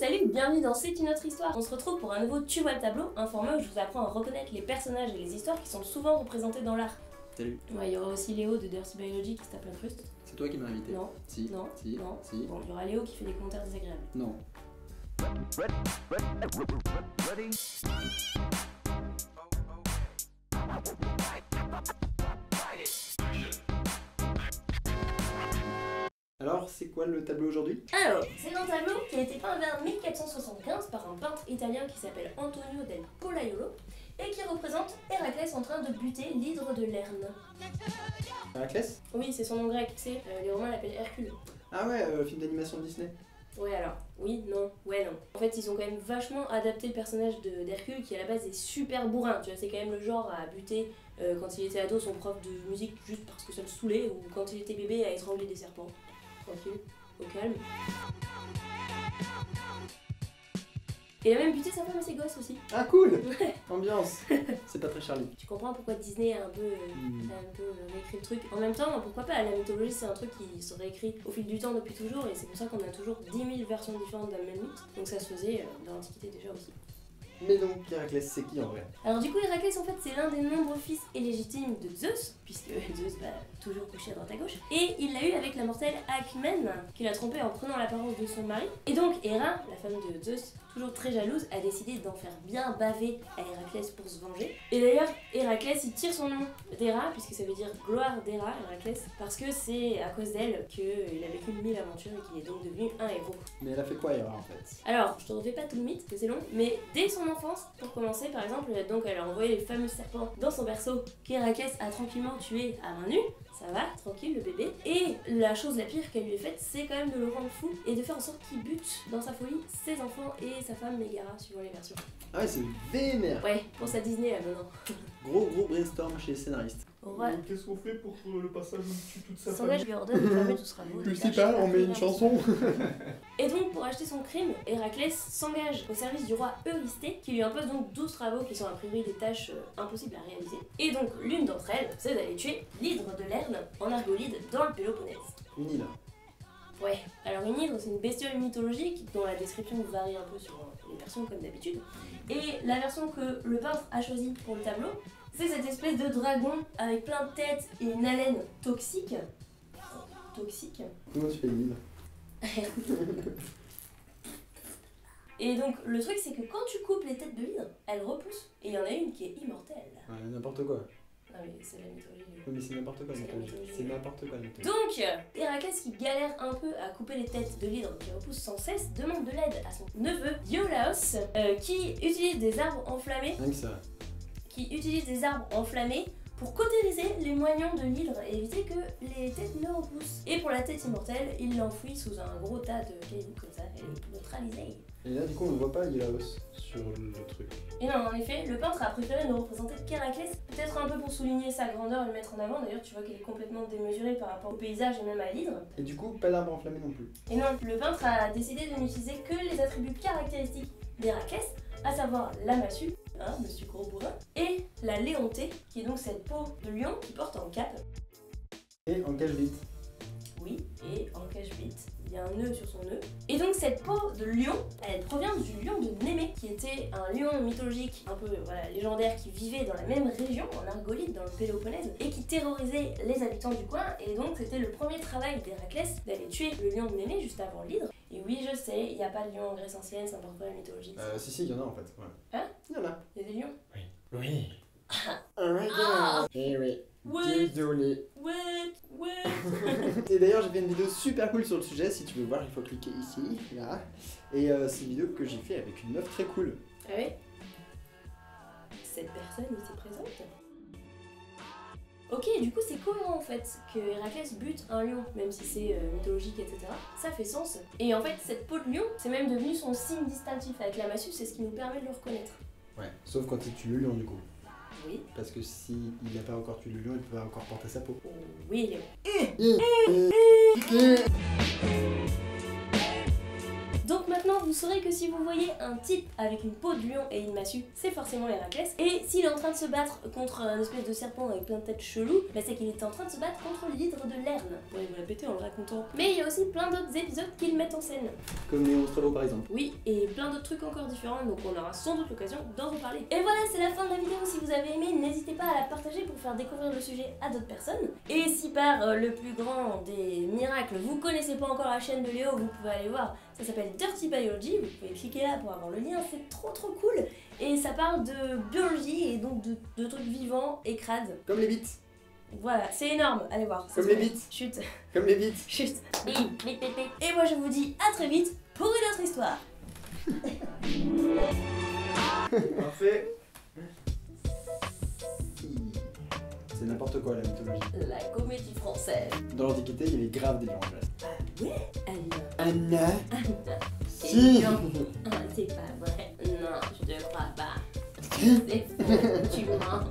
salut, bienvenue dans C'est une autre histoire. On se retrouve pour un nouveau Tu vois le tableau, un format où je vous apprends à reconnaître les personnages et les histoires qui sont souvent représentés dans l'art. Salut. Ouais, il y aura aussi Léo de Dirty Biology qui se tape l'incruste. C'est toi qui m'as invité. Non. Si. Non. Si. Non. Si. Bon, il y aura Léo qui fait des commentaires désagréables. Non. Alors, c'est quoi le tableau aujourd'hui? Alors, c'est un tableau qui a été peint vers 1475 par un peintre italien qui s'appelle Antonio del Pollaiolo et qui représente Héraclès en train de buter l'hydre de Lerne. Héraclès? Oui, c'est son nom grec, tu sais, les Romains l'appellent Hercule. Ah ouais, film d'animation Disney. Ouais alors, oui, non, ouais, non. En fait, ils ont quand même vachement adapté le personnage d'Hercule qui à la base est super bourrin, tu vois, c'est quand même le genre à buter quand il était ado son prof de musique juste parce que ça le saoulait, ou quand il était bébé à étrangler des serpents. Tranquille, au calme. Et il a même buté sa femme et ses gosses aussi. Ah cool. Ambiance. C'est pas très Charlie. Tu comprends pourquoi Disney a un peu réécrit le truc. En même temps, pourquoi pas, la mythologie c'est un truc qui se réécrit au fil du temps depuis toujours et c'est pour ça qu'on a toujours 10 000 versions différentes d'un même mythe. Donc ça se faisait dans l'Antiquité déjà aussi. Mais donc, Héraclès, c'est qui en vrai? Alors du coup, Héraclès en fait c'est l'un des nombreux fils illégitimes de Zeus, puisque Zeus va toujours coucher à droite à gauche, et il l'a eu avec la mortelle Alcmène, qui l'a trompé en prenant l'apparence de son mari. Et donc Héra, la femme de Zeus, toujours très jalouse, a décidé d'en faire bien baver à Héraclès pour se venger. Et d'ailleurs, Héraclès il tire son nom d'Héra, puisque ça veut dire gloire d'Héra, Héraclès, parce que c'est à cause d'elle qu'il a vécu 1000 aventures et qu'il est donc devenu un héros. Mais elle a fait quoi, Héra, en fait? Alors, je te refais pas tout le mythe, parce que c'est long, mais dès son enfance, pour commencer par exemple, donc elle a envoyé les fameux serpents dans son berceau qu'Héraclès a tranquillement tué à main nue. Ça va, tranquille le bébé. Et la chose la pire qu'elle lui ait faite, c'est quand même de le rendre fou et de faire en sorte qu'il bute dans sa folie ses enfants et sa femme Mégara, suivant les versions. Ah ouais, c'est vénère. Ouais, pour sa Disney là maintenant. Gros brainstorm chez les scénaristes. Ouais. Qu'est-ce qu'on fait pour le passage où tu toute sa S'engage, famille? lui ordonne de fermer tout ce rameau. Je sais pas, on met une chanson. Et donc, pour acheter son crime, Héraclès s'engage au service du roi Eurysthée, qui lui impose donc 12 travaux qui sont a priori des tâches impossibles à réaliser. Et donc, l'une d'entre elles, c'est d'aller tuer l'hydre de Lerne en Argolide dans le Péloponnèse. Une île. Ouais, alors une hydre, c'est une bestiole mythologique dont la description varie un peu sur les versions comme d'habitude. Et la version que le peintre a choisie pour le tableau, c'est cette espèce de dragon avec plein de têtes et une haleine toxique. Toxique. Comment tu fais une île? Et donc le truc c'est que quand tu coupes les têtes de l'hydre, elles repoussent. Et il y en a une qui est immortelle. Ouais, n'importe quoi. Non mais c'est la mythologie. Oui, mais c'est n'importe quoi, C'est la mythologie. mythologie. C'est n'importe quoi, mythologie. Donc, Héraclès qui galère un peu à couper les têtes de l'hydre qui repousse sans cesse, demande de l'aide à son neveu Iolaos qui utilise des arbres enflammés. Rien que ça. Pour cautériser les moignons de l'hydre et éviter que les têtes ne repoussent. Et pour la tête immortelle, il l'enfouit sous un gros tas de cailloux comme ça, elle est neutralisée. Et là, du coup, on ne voit pas Iolaos sur le truc. Et non, en effet, le peintre a préféré ne représenter qu'Héraclès, peut-être un peu pour souligner sa grandeur et le mettre en avant. D'ailleurs, tu vois qu'elle est complètement démesurée par rapport au paysage et même à l'hydre. Et du coup, pas d'arbre enflammé non plus. Et non, le peintre a décidé de n'utiliser que les attributs caractéristiques d'Héraclès, à savoir la massue, hein, monsieur gros bourrin, et la léontée, qui est donc cette peau de lion qui porte en cape. Et en cache-vite. Oui, et en cache-vite, il y a un nœud sur son nœud. Et donc cette peau de lion, elle provient du lion de Némée, qui était un lion mythologique un peu légendaire qui vivait dans la même région, en Argolide, dans le Péloponnèse, et qui terrorisait les habitants du coin. Et donc c'était le premier travail d'Héraclès d'aller tuer le lion de Némée juste avant l'hydre. Et oui, je sais, il n'y a pas de lion en Grèce ancienne, c'est n'importe quoi la mythologie. Si, il y en a en fait. Ouais. Hein? Il y en a. Il y a des lions? Oui. Oui. Eh oui. Ouais. Désolé. Ouais. Et d'ailleurs, j'ai fait une vidéo super cool sur le sujet. Si tu veux voir, il faut cliquer ici, là. Et c'est une vidéo que j'ai fait avec une meuf très cool. Ah oui? Cette personne ici présente? Ok, du coup c'est cohérent en fait que Héraclès bute un lion, même si c'est mythologique, etc. Ça fait sens. Et en fait, cette peau de lion, c'est même devenu son signe distinctif. Avec la massue, c'est ce qui nous permet de le reconnaître. Ouais. Sauf quand il tue le lion, du coup. Oui. Parce que si il n'a pas encore tué le lion, il peut pas encore porter sa peau. Oui, Léo. Donc maintenant, vous saurez que si vous voyez un type avec une peau de lion et une massue, c'est forcément Héraclès. Et s'il est en train de se battre contre un espèce de serpent avec plein de têtes cheloues, bah c'est qu'il était en train de se battre contre l'hydre de Lerne. Vous pourrez vous répéter en le racontant. Mais il y a aussi plein d'autres épisodes qu'ils mettent en scène. Comme les Australo par exemple. Oui, et plein d'autres trucs encore différents, donc on aura sans doute l'occasion d'en reparler. Et voilà, c'est la fin de la vidéo. Si vous avez aimé, n'hésitez pas à la partager pour faire découvrir le sujet à d'autres personnes. Et si par le plus grand des miracles, vous connaissez pas encore la chaîne de Léo, vous pouvez aller voir. Ça s'appelle Dirty Biology, vous pouvez cliquer là pour avoir le lien, c'est trop cool. Et ça parle de biologie et donc de trucs vivants et crades. Comme les bites. Voilà, c'est énorme, allez voir. Comme les bites. Chut. Comme les bites. Chut. Et moi je vous dis à très vite pour une autre histoire. Parfait. C'est n'importe quoi la mythologie. La comédie française. Dans l'Antiquité, il y avait grave des gens en glace. Ah ouais, Anna. Anna. Si. Non, c'est pas vrai. Non, je te crois pas. C'est faux, tu mens.